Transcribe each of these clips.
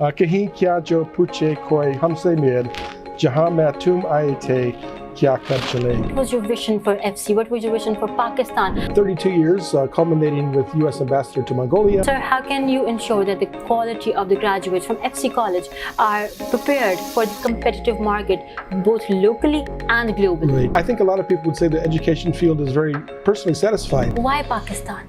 कहीं क्या जो पूछे कोई हमसे मिल जहां मैं तुम आए थे क्या कर चले. What was your vision for FC? What was your vision for Pakistan? 32 years, culminating with U.S. Ambassador to Mongolia. Sir, how can you ensure that the quality of the graduates from FC College are prepared for the competitive market, both locally and globally? I think a lot of people would say the education field is very personally satisfied. Why Pakistan?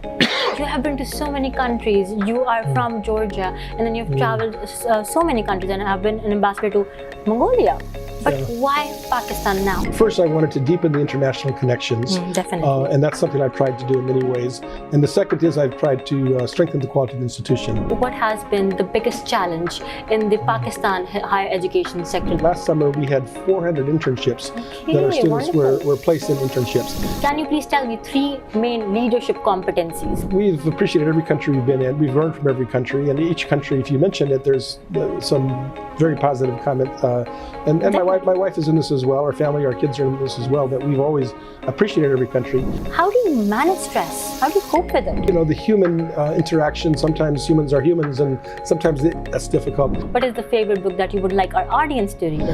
You have been to so many countries. You are from Georgia, and then you've traveled so many countries, and have been an ambassador to Mongolia. But why Pakistan now? First, I wanted to deepen the international connections. Definitely. And that's something I've tried to do in many ways. And the second is I've tried to strengthen the quality of the institution. What has been the biggest challenge in the Pakistan higher education sector? Last summer, we had 400 internships that our students were placed in internships. Can you please tell me 3 main leadership competencies? We've appreciated every country we've been in. We've learned from every country. And each country, if you mention it, there's some very positive comment. And my wife is in this as well. Our family, our kids are in this as well, that we've always appreciated every country. How do you manage stress? How do you cope with it? You know, the human interaction, sometimes humans are humans and sometimes that's difficult. What is the favorite book that you would like our audience to read?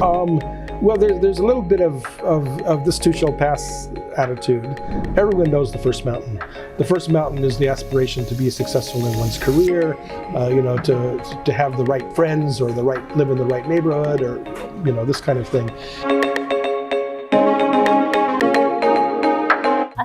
Well, there's a little bit of this too shall pass attitude. Everyone knows the first mountain. The first mountain is the aspiration to be successful in one's career, to have the right friends or live in the right neighborhood or, this kind of thing.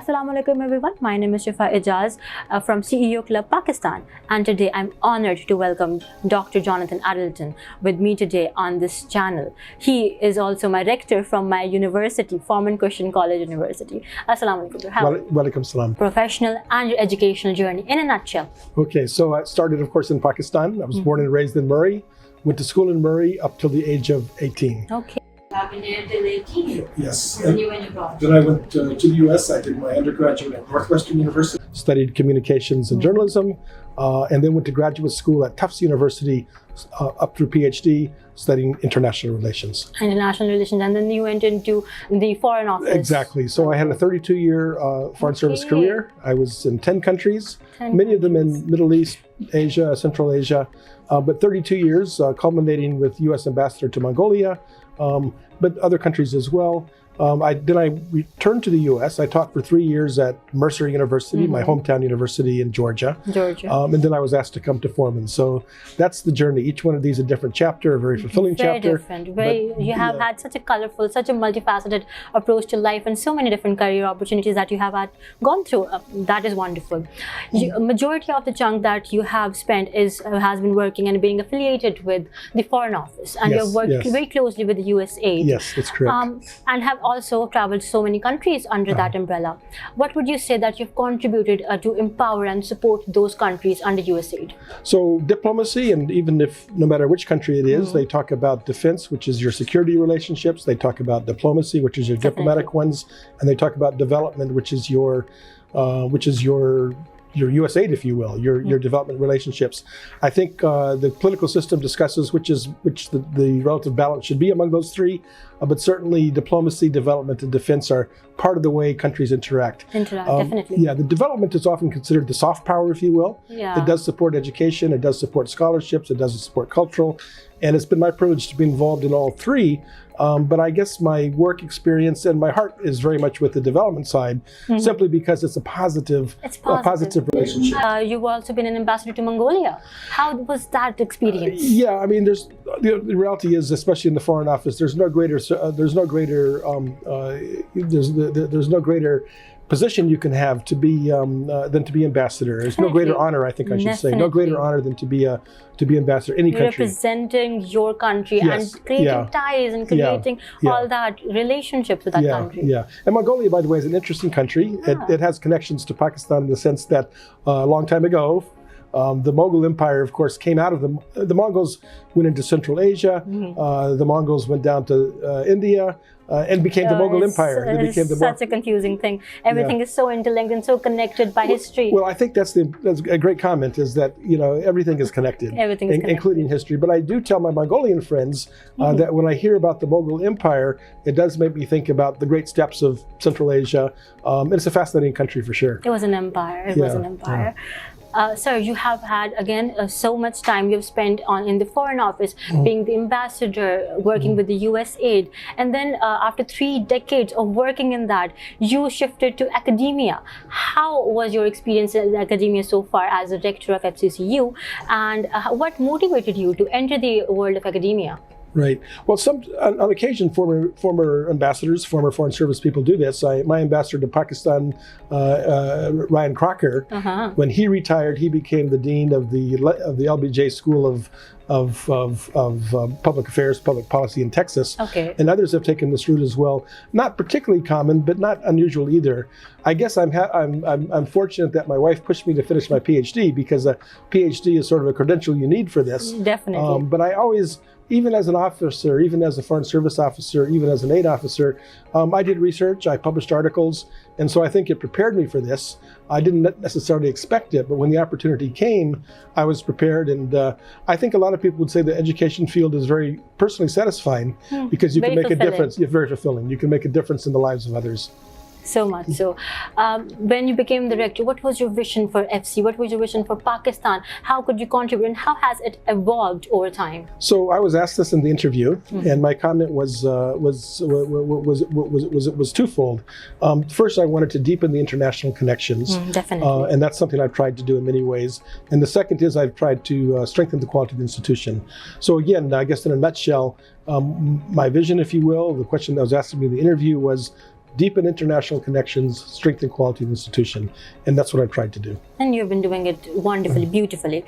Assalamu alaikum everyone, my name is Shifa Ijaz from CEO Club Pakistan, and today I'm honored to welcome Dr. Jonathan Addleton with me today on this channel. He is also my rector from my university, Forman Christian College University. Assalamu alaikum. Walaikum salam. Professional and your educational journey in a nutshell. Okay, so I started of course in Pakistan. I was born and raised in Murray, went to school in Murray up till the age of 18. Okay. I've been there till 18. Yes. And you went abroad. Then I went to the US. I did my undergraduate at Northwestern University, studied communications and journalism, and then went to graduate school at Tufts University up through PhD, studying international relations. International relations, and then you went into the Foreign Office. Exactly. So I had a 32-year foreign service career. I was in 10 countries, many of them in Middle East, Asia, Central Asia, but 32 years, culminating with U.S. Ambassador to Mongolia, but other countries as well. I returned to the U.S. I taught for 3 years at Mercer University, my hometown university in Georgia. And then I was asked to come to Forman. So that's the journey. Each one of these is a different chapter, a very fulfilling chapter. Very different. You have had such a colorful, such a multifaceted approach to life and so many different career opportunities that you have gone through. That is wonderful. Majority of the chunk that you have spent has been working and being affiliated with the Foreign Office. And you've worked very closely with the USAID. Yes, that's correct. And have also traveled so many countries under that umbrella. What would you say that you've contributed to empower and support those countries under USAID? So diplomacy, and even if no matter which country it is, they talk about defense, which is your security relationships. They talk about diplomacy, which is your diplomatic ones, and they talk about development, which is your USAID, if you will, your development relationships. I think the political system discusses which the relative balance should be among those three, but certainly diplomacy, development, and defense are part of the way countries interact. Definitely. Yeah, the development is often considered the soft power, if you will. Yeah. It does support education, it does support scholarships, it does support cultural, and it's been my privilege to be involved in all three. But I guess my work experience and my heart is very much with the development side, simply because it's a positive relationship. You've also been an ambassador to Mongolia. How was that experience? Yeah, I mean, the reality is, especially in the Foreign Office, there's no greater position you can have to be than to be ambassador. There's no greater honor, I think I should say. No greater honor than to be ambassador any country. Representing your country and creating ties and creating all that relationships with that country. Yeah, and Mongolia, by the way, is an interesting country. It has connections to Pakistan in the sense that a long time ago, the Mughal Empire, of course, came out of the Mongols went into Central Asia. The Mongols went down to India and became the Mughal Empire. It's such a confusing thing. Everything is so interlinked and so connected by history. Well, I think that's a great comment, is that everything is connected, including history. But I do tell my Mongolian friends that when I hear about the Mughal Empire, it does make me think about the great steppes of Central Asia. And it's a fascinating country for sure. It was an empire. It was an empire. Sir, you have had, again, so much time you've spent in the Foreign Office, being the ambassador, working with the US aid. And then after 3 decades of working in that, you shifted to academia. How was your experience in academia so far as a rector of FCCU? And what motivated you to enter the world of academia? Right. Well, on occasion, former ambassadors, former Foreign Service people do this. My ambassador to Pakistan, Ryan Crocker, when he retired, he became the dean of the LBJ School of Public Affairs, Public Policy in Texas. Okay. And others have taken this route as well. Not particularly common, but not unusual either. I guess I'm fortunate that my wife pushed me to finish my PhD, because a PhD is sort of a credential you need for this. Definitely. But I always, even as an officer, even as a Foreign Service officer, even as an aid officer, I did research, I published articles, and so I think it prepared me for this. I didn't necessarily expect it, but when the opportunity came, I was prepared, and I think a lot of people would say the education field is very personally satisfying, because you can make a difference. It's very fulfilling. You can make a difference in the lives of others. So much so. When you became the rector, what was your vision for FC? What was your vision for Pakistan? How could you contribute, and how has it evolved over time? So I was asked this in the interview, and my comment was twofold. First, I wanted to deepen the international connections. Definitely. And that's something I've tried to do in many ways. And the second is I've tried to strengthen the quality of the institution. So again, I guess in a nutshell, my vision, if you will, the question that was asked of me in the interview was deepen international connections, strengthen quality of the institution. And that's what I've tried to do. And you've been doing it wonderfully, beautifully.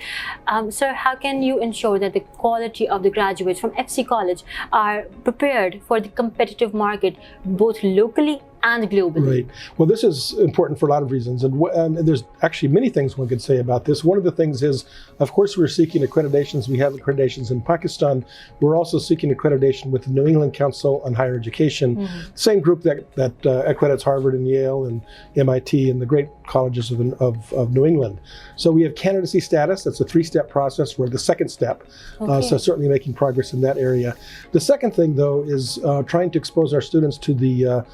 Sir, how can you ensure that the quality of the graduates from FC College are prepared for the competitive market, both locally and globally? Right. Well, this is important for a lot of reasons, and there's actually many things one could say about this. One of the things is, of course, we're seeking accreditations. We have accreditations in Pakistan. We're also seeking accreditation with the New England Council on Higher Education, same group that accredits Harvard and Yale and MIT and the great colleges of New England. So we have candidacy status. That's a 3-step process. We're the second step, so certainly making progress in that area. The second thing, though, is trying to expose our students to the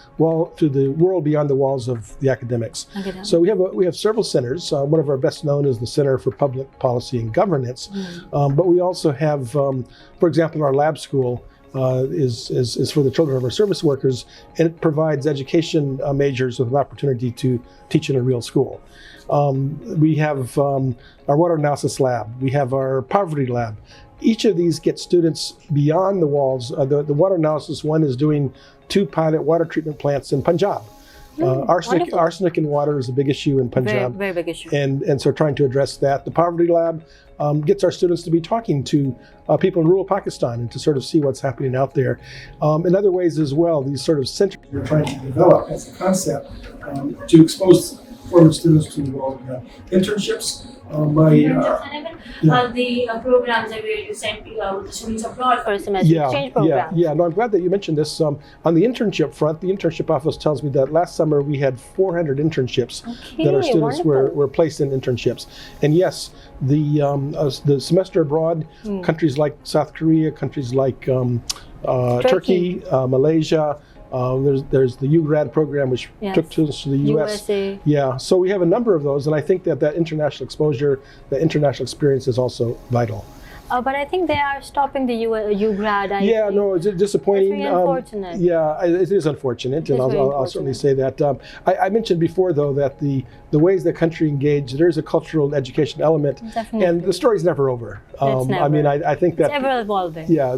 world beyond the walls of the academics. So we have several centers. One of our best known is the Center for Public Policy and Governance, but we also have, for example, our lab school is for the children of our service workers, and it provides education majors with an opportunity to teach in a real school. We have our water analysis lab. We have our poverty lab. Each of these get students beyond the walls. The water analysis one is doing 2 pilot water treatment plants in Punjab. Arsenic in water is a big issue in Punjab. Very big issue. And so trying to address that. The poverty lab gets our students to be talking to people in rural Pakistan and to sort of see what's happening out there. In other ways as well, these sort of centers we're trying to develop as a concept to expose former students to the world. Internships. The programs that where you send the students abroad for a semester exchange program. No, I'm glad that you mentioned this. On the internship front, the internship office tells me that last summer we had 400 internships that our students were placed in internships. And yes, the semester abroad, countries like South Korea, countries like Turkey, Malaysia. There's the UGrad program, which took students to the US. USA. Yeah, so we have a number of those, and I think that international exposure, that international experience is also vital. But I think they are stopping the UGrad. It's disappointing. It's really unfortunate. It is unfortunate, and I'll certainly say that. I mentioned before, though, that the ways the country engaged, there's a cultural education element, and the story's never over. I mean, I think that it's ever evolving. Yeah,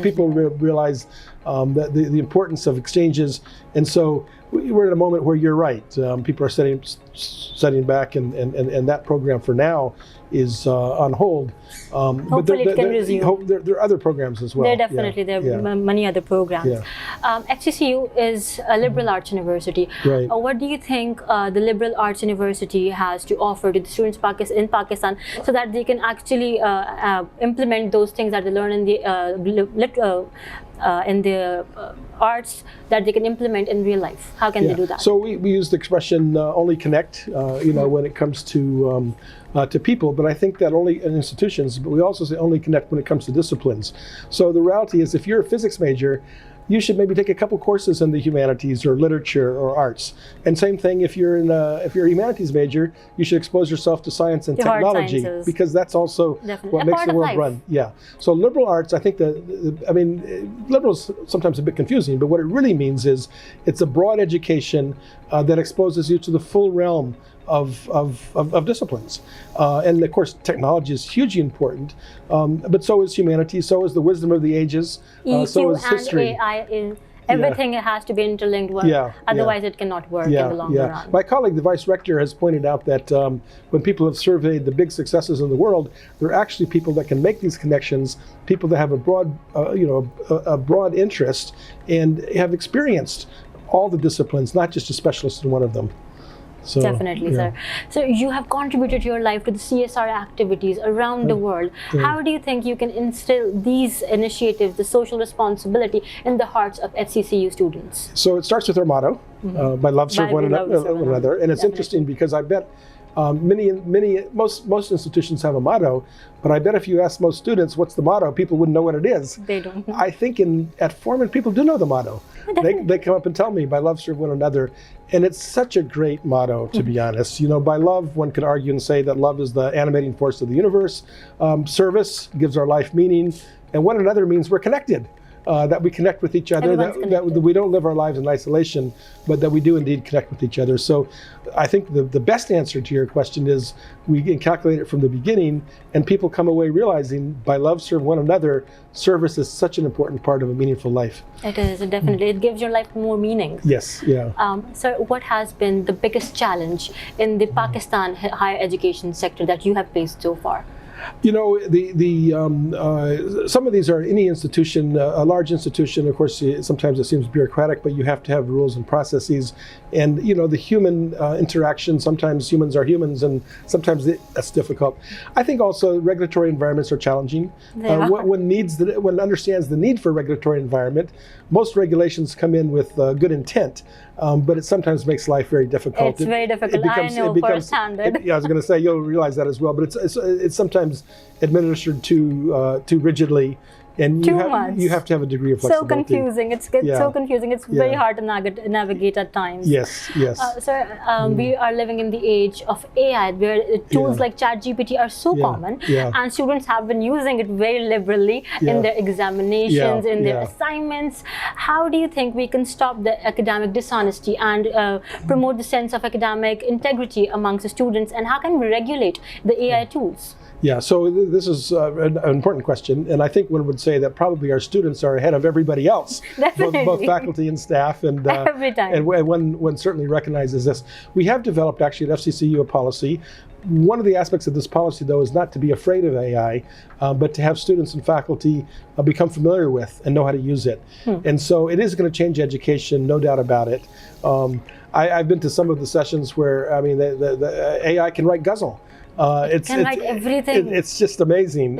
people realize that the importance of exchanges, and so we're at a moment where you're right. People are setting back, and that program for now is on hold. Hopefully it can resume. There are other programs as well. There are many other programs. FCCU is a liberal arts university. Right. What do you think the liberal arts university has to offer to the students in Pakistan so that they can actually implement those things that they learn in the arts that they can implement in real life? How can they do that? So we use the expression only connect, when it comes to people, but I think that only in institutions, but we also say only connect when it comes to disciplines. So the reality is, if you're a physics major, you should maybe take a couple courses in the humanities or literature or arts. And same thing if you're a humanities major, you should expose yourself to science and technology, because that's also what makes the world run. Yeah. So liberal arts, I think liberal is sometimes a bit confusing, but what it really means is it's a broad education that exposes you to the full realm of disciplines. And of course, technology is hugely important, but so is humanities, so is the wisdom of the ages, so is history. And AI everything has to be interlinked, otherwise it cannot work in the long run. My colleague, the Vice Rector, has pointed out that when people have surveyed the big successes in the world, they're actually people that can make these connections, people that have a broad interest and have experienced all the disciplines, not just a specialist in one of them. So, definitely, sir. So you have contributed your life to the CSR activities around the world. How do you think you can instill these initiatives, the social responsibility, in the hearts of FCCU students? So it starts with our motto, by love serve one another. And it's interesting because I bet most institutions have a motto, but I bet if you ask most students what's the motto, people wouldn't know what it is. They don't know. I think at Forman, people do know the motto. They come up and tell me, by love serve one another. And it's such a great motto, to be honest. You know, by love, one could argue and say that love is the animating force of the universe. Service gives our life meaning. And one another means we're connected. That we connect with each other, that we don't live our lives in isolation, but that we do indeed connect with each other. So I think the best answer to your question is we can calculate it from the beginning, and people come away realizing by love serve one another, service is such an important part of a meaningful life. It is, definitely. It gives your life more meaning. Yes, yeah. So what has been the biggest challenge in the Pakistan higher education sector that you have faced so far? You know, some of these are any institution, a large institution. Of course, sometimes it seems bureaucratic, but you have to have rules and processes. And you know, the human interaction. Sometimes humans are humans, and sometimes that's difficult. I think also regulatory environments are challenging. One understands the need for regulatory environment. Most regulations come in with good intent, but it sometimes makes life very difficult. It's very difficult. I know firsthand. Yeah, I was going to say you'll realize that as well. But it's sometimes administered too rigidly, and you have to have a degree of flexibility. So confusing. It's so confusing. It's very hard to navigate at times. Yes. We are living in the age of AI, where tools like ChatGPT are so common, and students have been using it very liberally in their examinations, in their assignments. How do you think we can stop the academic dishonesty and promote the sense of academic integrity amongst the students, and how can we regulate the AI tools? Yeah, so this is an important question, and I think one would say that probably our students are ahead of everybody else, both faculty and staff, and every time. And one certainly recognizes this. We have developed actually at FCCU a policy. One of the aspects of this policy, though, is not to be afraid of AI, but to have students and faculty become familiar with and know how to use it. And so it is going to change education, no doubt about it. I've been to some of the sessions where, I mean, the AI can write Guzzle. It can write everything. It's just amazing.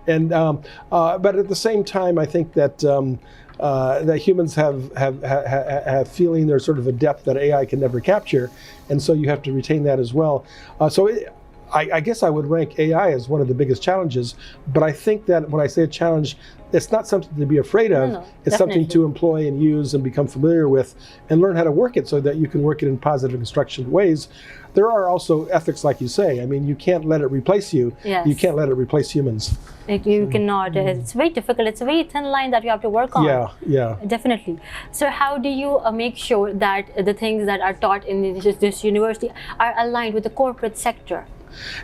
And but at the same time, I think that that humans have feeling or sort of a depth that AI can never capture, and so you have to retain that as well. I guess I would rank AI as one of the biggest challenges, but I think that when I say a challenge, it's not something to be afraid of. It's something to employ and use and become familiar with and learn how to work it so that you can work it in positive and constructive ways. There are also ethics, like you say. I mean, you can't let it replace you. Yes. You can't let it replace humans. You cannot. It's very difficult. It's a very thin line that you have to work on. Yeah. Definitely. So how do you make sure that the things that are taught in this university are aligned with the corporate sector?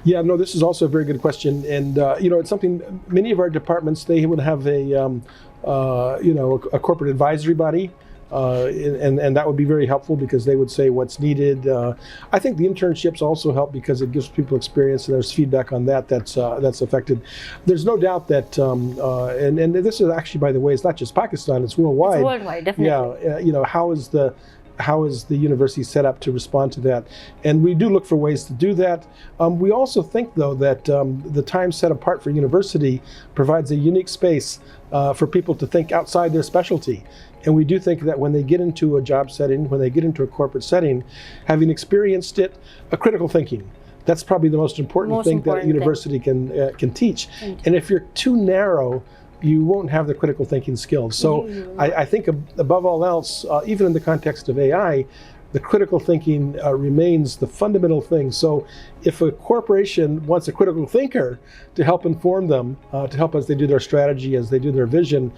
Yeah, no, this is also a very good question, and you know, it's something many of our departments, they would have a corporate advisory body, and that would be very helpful because they would say what's needed. I think the internships also help because it gives people experience, and there's feedback on that's affected. There's no doubt that, and this is actually, by the way, it's not just Pakistan; it's worldwide. It's worldwide, definitely. Yeah, you know, how is the university set up to respond to that? And we do look for ways to do that. We also think, though, that the time set apart for university provides a unique space for people to think outside their specialty. And we do think that when they get into a job setting, when they get into a corporate setting, having experienced it, a critical thinking. That's probably the most important thing that a university can teach. And if you're too narrow, you won't have the critical thinking skills. So I think above all else, even in the context of AI, the critical thinking remains the fundamental thing. So if a corporation wants a critical thinker to help inform them, to help as they do their strategy, as they do their vision,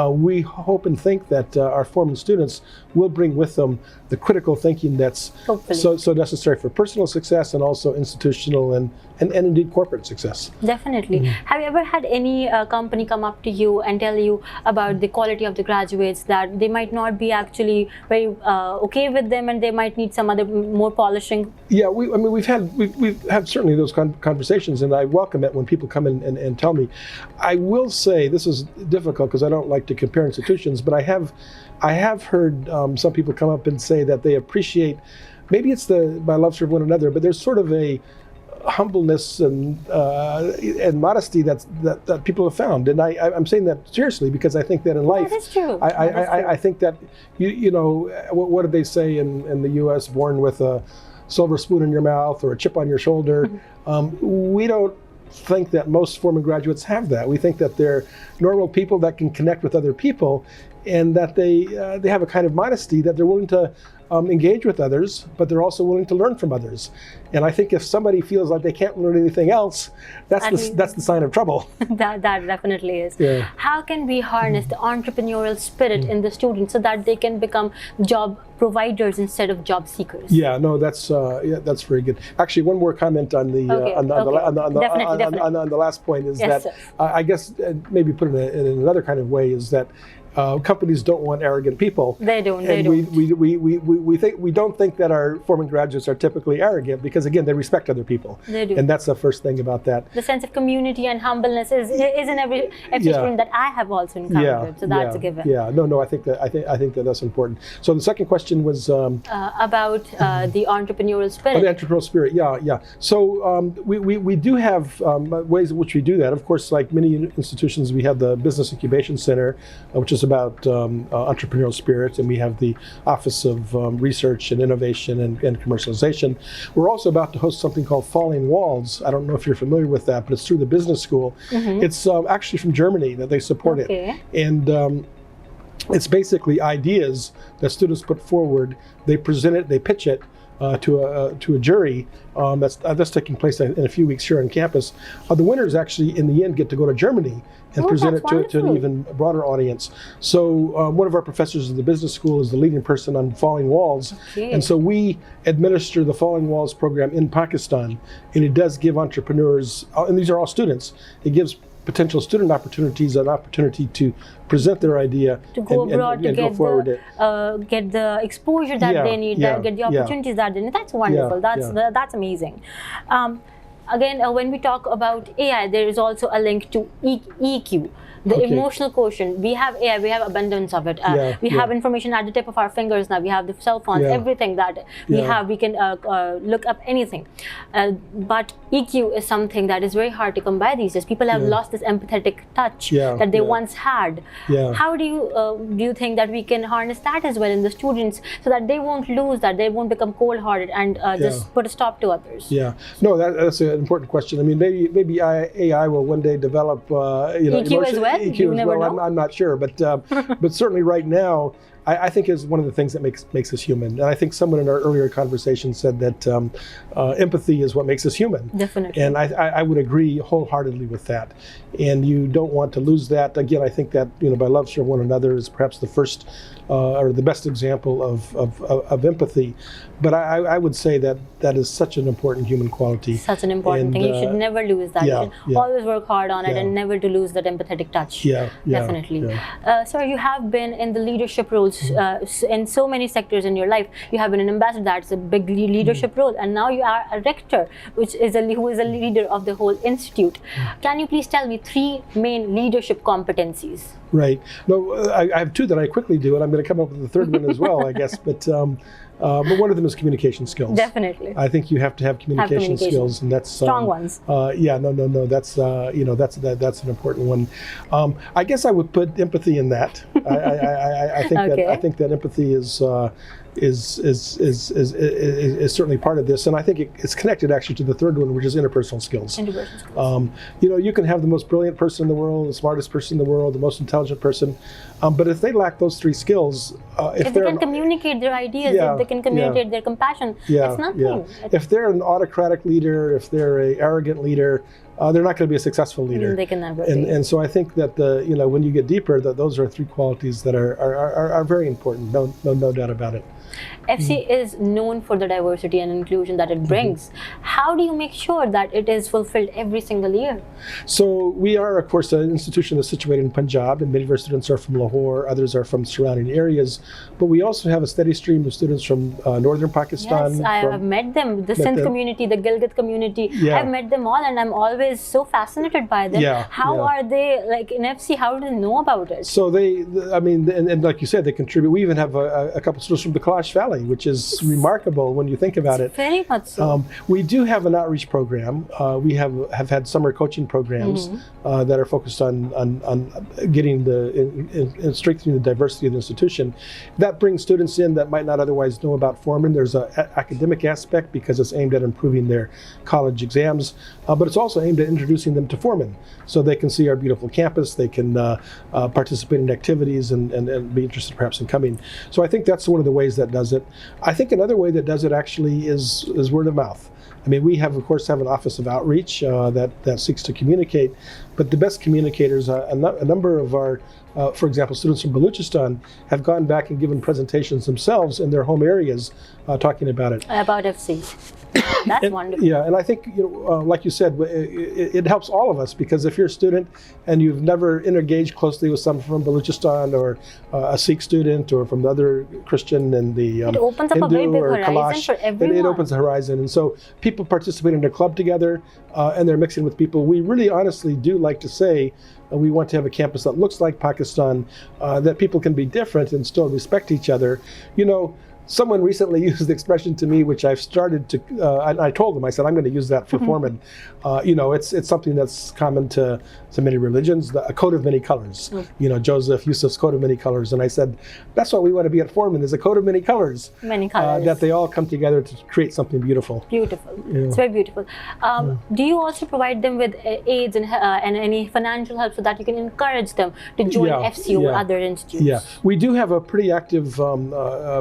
we hope and think that our Forman students will bring with them the critical thinking that's so necessary for personal success and also institutional and indeed corporate success. Definitely. Have you ever had any company come up to you and tell you about the quality of the graduates, that they might not be actually very okay with them and they might need some other more polishing? Yeah, we've had certainly those conversations, and I welcome it when people come in and tell me. I will say this is difficult because I don't like to compare institutions, but I have heard some people come up and say that they appreciate, maybe it's my love for one another, but there's sort of a humbleness and modesty that people have found, and I'm saying that seriously because I think that in life, that's true. I think that you know, what did they say in the U.S.? Born with a silver spoon in your mouth or a chip on your shoulder. We don't think that most Forman graduates have that. We think that they're normal people that can connect with other people, and that they have a kind of modesty, that they're willing to engage with others, but they're also willing to learn from others. And I think if somebody feels like they can't learn anything else, that's the sign of trouble. that definitely is. Yeah. How can we harness the entrepreneurial spirit in the students so that they can become job providers instead of job seekers? Yeah, no, that's very good. Actually, one more comment on the last point is that I guess maybe put it in another kind of way is that companies don't want arrogant people. They don't. We don't think that our Forman graduates are typically arrogant because again they respect other people. They do. And that's the first thing about that. The sense of community and humbleness is in every student that I have also encountered. So that's a given. Yeah. No. I think that that's important. So the second question was about the entrepreneurial spirit. Oh, the entrepreneurial spirit. Yeah. So we do have ways in which we do that. Of course, like many institutions, we have the Business Incubation Center, which is about entrepreneurial spirit, and we have the Office of Research and Innovation and Commercialization. We're also about to host something called Falling Walls. I don't know if you're familiar with that, but it's through the business school. It's actually from Germany that they support it. And it's basically ideas that students put forward. They present it, they pitch it to a jury. That's taking place in a few weeks here on campus. The winners actually, in the end, get to go to Germany and present it to an even broader audience. So one of our professors in the business school is the leading person on Falling Walls. And so we administer the Falling Walls program in Pakistan, and it does give entrepreneurs, and these are all students, it gives potential student opportunities an opportunity to present their idea, to go abroad, to go forward get the exposure that they need, get the opportunities that they need. That's wonderful. That's amazing. Again, when we talk about AI, there is also a link to EQ, the emotional quotient. We have AI, we have abundance of it. We have information at the tip of our fingers now. We have the cell phones, everything that we have. We can look up anything. But EQ is something that is very hard to come by these days. People have lost this empathetic touch that they once had. How do you think that we can harness that as well in the students so that they won't lose that, they won't become cold-hearted and just put a stop to others? No, that's an important question. I mean, maybe AI will one day develop EQ as well. EQ as well. I'm not sure, but certainly right now, I think is one of the things that makes us human. And I think someone in our earlier conversation said that empathy is what makes us human. Definitely. And I would agree wholeheartedly with that. And you don't want to lose that. Again, I think that by love for one another is perhaps the first or the best example of empathy. But I would say that is such an important human quality. Such an important thing. You should never lose that. You should always work hard on it and never to lose that empathetic touch. Definitely. Sir, you have been in the leadership roles in so many sectors in your life. You have been an ambassador, that's a big leadership role, and now you are a rector, who is a leader of the whole institute. Can you please tell me 3 main leadership competencies? Right. No, I have 2 that I quickly do, and I'm going to come up with the third one as well, I guess. But one of them is communication skills. Definitely. I think you have to have communication skills, and that's strong ones. That's that's an important one. I guess I would put empathy in that. I think Okay. that that empathy is certainly part of this, and I think it's connected actually to the third one, which is interpersonal skills. Interpersonal skills. You can have the most brilliant person in the world, the smartest person in the world, the most intelligent person, but if they lack those three skills, if they can communicate their ideas, if they can communicate their compassion, it's nothing. If they're an autocratic leader, if they're an arrogant leader, they're not going to be a successful leader. They can never be. And so I think that when you get deeper, that those are three qualities that are very important. No doubt about it. FC is known for the diversity and inclusion that it brings. How do you make sure that it is fulfilled every single year? So we are, of course, an institution that's situated in Punjab, and many of our students are from Lahore, others are from surrounding areas. But we also have a steady stream of students from northern Pakistan. Yes, I have met them, the Sindh community, the Gilgit community. I've met them all, and I'm always so fascinated by them. How are they, like in FC, how do they know about it? So and like you said, they contribute. We even have a couple students from the Kalash Valley, which is remarkable when you think about it. Very much so. We do have an outreach program. We have had summer coaching programs that are focused on getting and strengthening the diversity of the institution. That brings students in that might not otherwise know about Forman. There's an academic aspect because it's aimed at improving their college exams, but it's also aimed at introducing them to Forman so they can see our beautiful campus, they can participate in activities and be interested perhaps in coming. So I think that's one of the ways that does it. I think another way that does it actually is word of mouth. I mean, we of course have an office of outreach that seeks to communicate, but the best communicators, a number of our, for example, students from Balochistan have gone back and given presentations themselves in their home areas talking about it. About FC. That's wonderful. Yeah, and I think, like you said, it helps all of us, because if you're a student and you've never engaged closely with someone from Balochistan or a Sikh student or from the other Christian and the it opens up Hindu a very big or horizon Kalash, for everyone. it opens the horizon. And so people participate in a club together and they're mixing with people. We really honestly do like to say we want to have a campus that looks like Pakistan, that people can be different and still respect each other. Someone recently used the expression to me, which I've started to, and I told them, I said, I'm going to use that for Forman. It's something that's common to many religions, a coat of many colors. Joseph Yusuf's coat of many colors. And I said, that's what we want to be at Forman, is a coat of many colors. Many colors. That they all come together to create something beautiful. Beautiful. It's very beautiful. Do you also provide them with aids and any financial help so that you can encourage them to join FCU or other institutes? Yeah, we do have a pretty active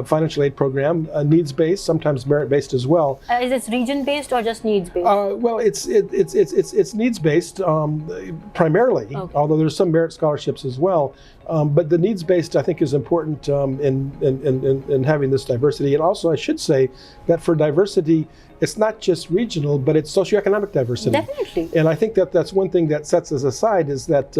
financial aid program, needs-based, sometimes merit-based as well. Is this region-based or just needs-based? Well, it's needs-based primarily, although there's some merit scholarships as well. But the needs-based, I think, is important in having this diversity. And also, I should say that for diversity, it's not just regional, but it's socioeconomic diversity. Definitely. And I think that that's one thing that sets us aside, is that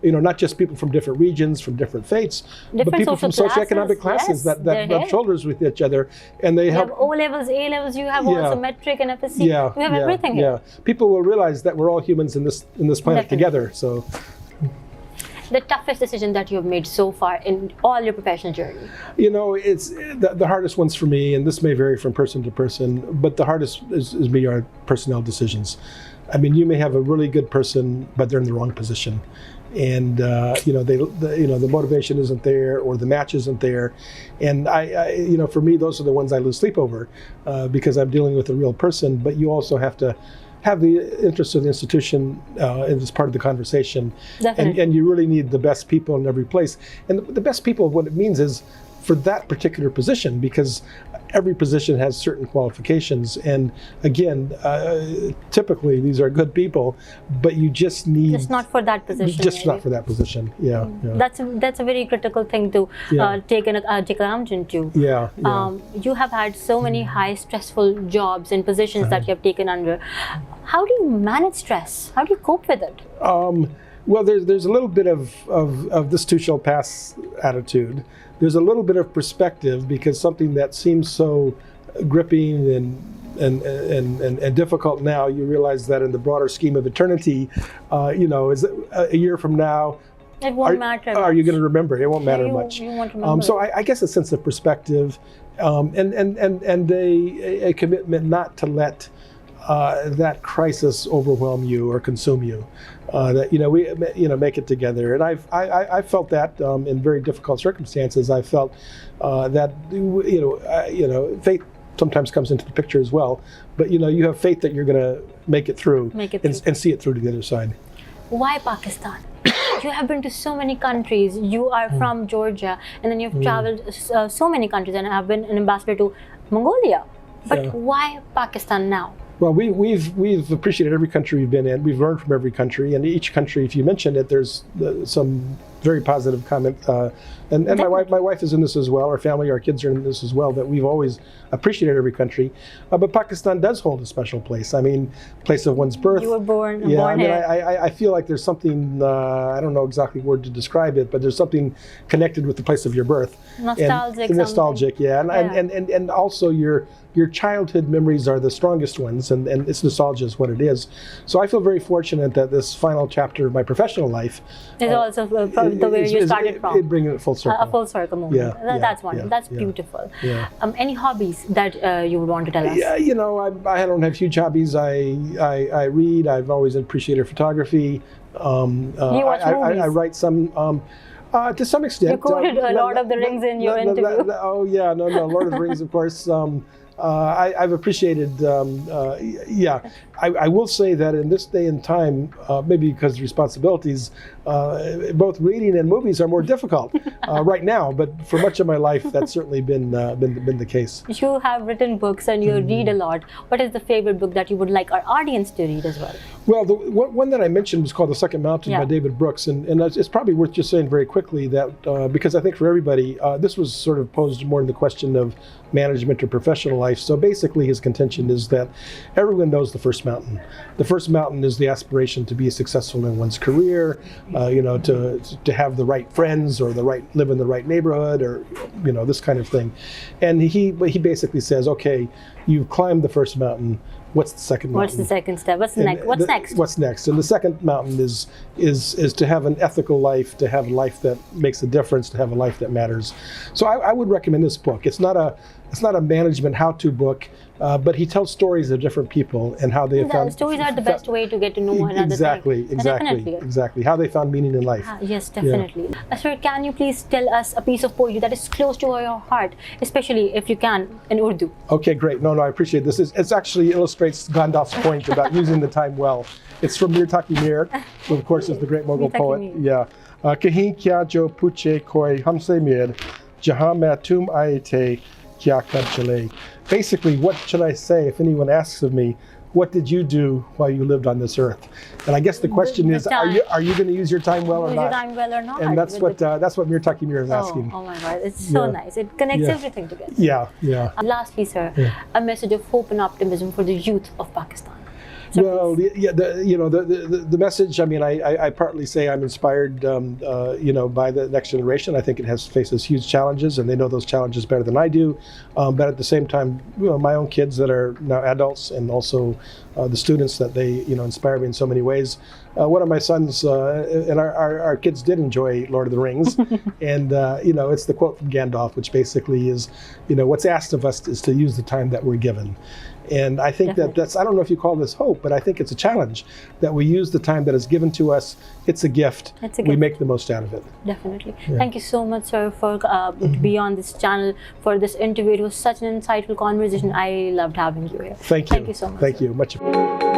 not just people from different regions, from different faiths, but people from socioeconomic classes that rub shoulders with each other, and they help. You have O levels, A levels. You have also metric and FSC. You have everything here. People will realize that we're all humans in this planet together. So. The toughest decision that you have made so far in all your professional journey? It's the hardest ones for me, and this may vary from person to person, but the hardest are personnel decisions. I mean, you may have a really good person, but they're in the wrong position. And the motivation isn't there, or the match isn't there, and I for me, those are the ones I lose sleep over, because I'm dealing with a real person. But you also have to have the interest of the institution as part of the conversation. And you really need the best people in every place. And the best people, what it means is for that particular position, because every position has certain qualifications. And again, typically these are good people, but you just need... Just not for that position. Just not for that position, That's a very critical thing to take account into. You have had so many high stressful jobs and positions that you have taken under. How do you manage stress? How do you cope with it? Well, there's a little bit of this too shall pass attitude. There's a little bit of perspective, because something that seems so gripping and difficult now, you realize that in the broader scheme of eternity, is a year from now, it won't matter. Are you going to remember? It won't matter much. You won't remember. So I guess a sense of perspective, and a commitment not to let that crisis overwhelm you or consume you. That we make it together, and I felt that in very difficult circumstances. I felt that faith sometimes comes into the picture as well. But you have faith that you're going to make it through, and see it through to the other side. Why Pakistan? You have been to so many countries. You are from Georgia, and then you've traveled so many countries, and have been an ambassador to Mongolia. But why Pakistan now? Well, we've appreciated every country we've been in. We've learned from every country, and each country, if you mention it, there's some very positive comment. And my wife is in this as well. Our family, our kids are in this as well. That we've always appreciated every country, but Pakistan does hold a special place. I mean, place of one's birth. You were born here. I feel like there's something. I don't know exactly word to describe it, but there's something connected with the place of your birth. Nostalgic. And also your childhood memories are the strongest ones, and it's nostalgia is what it is. So I feel very fortunate that this final chapter of my professional life is also the way you started from. Bringing it full circle. A full circle moment. That's wonderful. That's beautiful. Yeah. Any hobbies that you would want to tell us? Yeah, I don't have huge hobbies. I read. I've always appreciated photography. You watch movies? I write some. To some extent. You quoted Lord of the Rings in your interview. Lord of the Rings, of course. I've appreciated, I will say that in this day and time, maybe because of responsibilities, both reading and movies are more difficult right now, but for much of my life, that's certainly been the case. You have written books and you read a lot. What is the favorite book that you would like our audience to read as well? Well, the one that I mentioned was called The Second Mountain by David Brooks, and it's probably worth just saying very quickly that, because I think for everybody, this was sort of posed more in the question of management or professional life. So basically his contention is that everyone knows the first mountain. The first mountain is the aspiration to be successful in one's career, to have the right friends or live in the right neighborhood, or this kind of thing. And he basically says, okay, you've climbed the first mountain. What's the second mountain? What's the second step? What's next? What's next? And the second mountain is to have an ethical life, to have a life that makes a difference, to have a life that matters. So I would recommend this book. It's not a management how-to book, but he tells stories of different people and how they found. Stories are the best way to get to know one another. Exactly. How they found meaning in life. Yes, definitely. Yeah. Sir, can you please tell us a piece of poetry that is close to your heart, especially if you can in Urdu? Okay, great. No, I appreciate this. It actually illustrates Gandalf's point about using the time well. It's from Mir Taki Mir, who of course is the great Mughal poet. Yeah. Kahin kya jo puche koi humse mir, jahan mein tum aaye the. Basically, what should I say if anyone asks of me, what did you do while you lived on this earth? And I guess the question is, are you going to use your time well or not? Use your time well or not? And that's what Mir Taki Mir is asking. Oh my God, it's so nice. It connects everything together. Yeah. Lastly, sir, a message of hope and optimism for the youth of Pakistan. So well, the message. I mean, I partly say I'm inspired, by the next generation. I think it faces huge challenges, and they know those challenges better than I do. But at the same time, my own kids that are now adults, and also the students that they inspire me in so many ways. One of my sons and our kids did enjoy Lord of the Rings, and it's the quote from Gandalf, which basically is, what's asked of us is to use the time that we're given. And I think that's, I don't know if you call this hope, but I think it's a challenge that we use the time that is given to us. It's a gift. We make the most out of it. Definitely. Yeah. Thank you so much, sir, for to be on this channel, for this interview. It was such an insightful conversation. I loved having you here. Thank you. Thank you so much. Thank you. Much appreciated.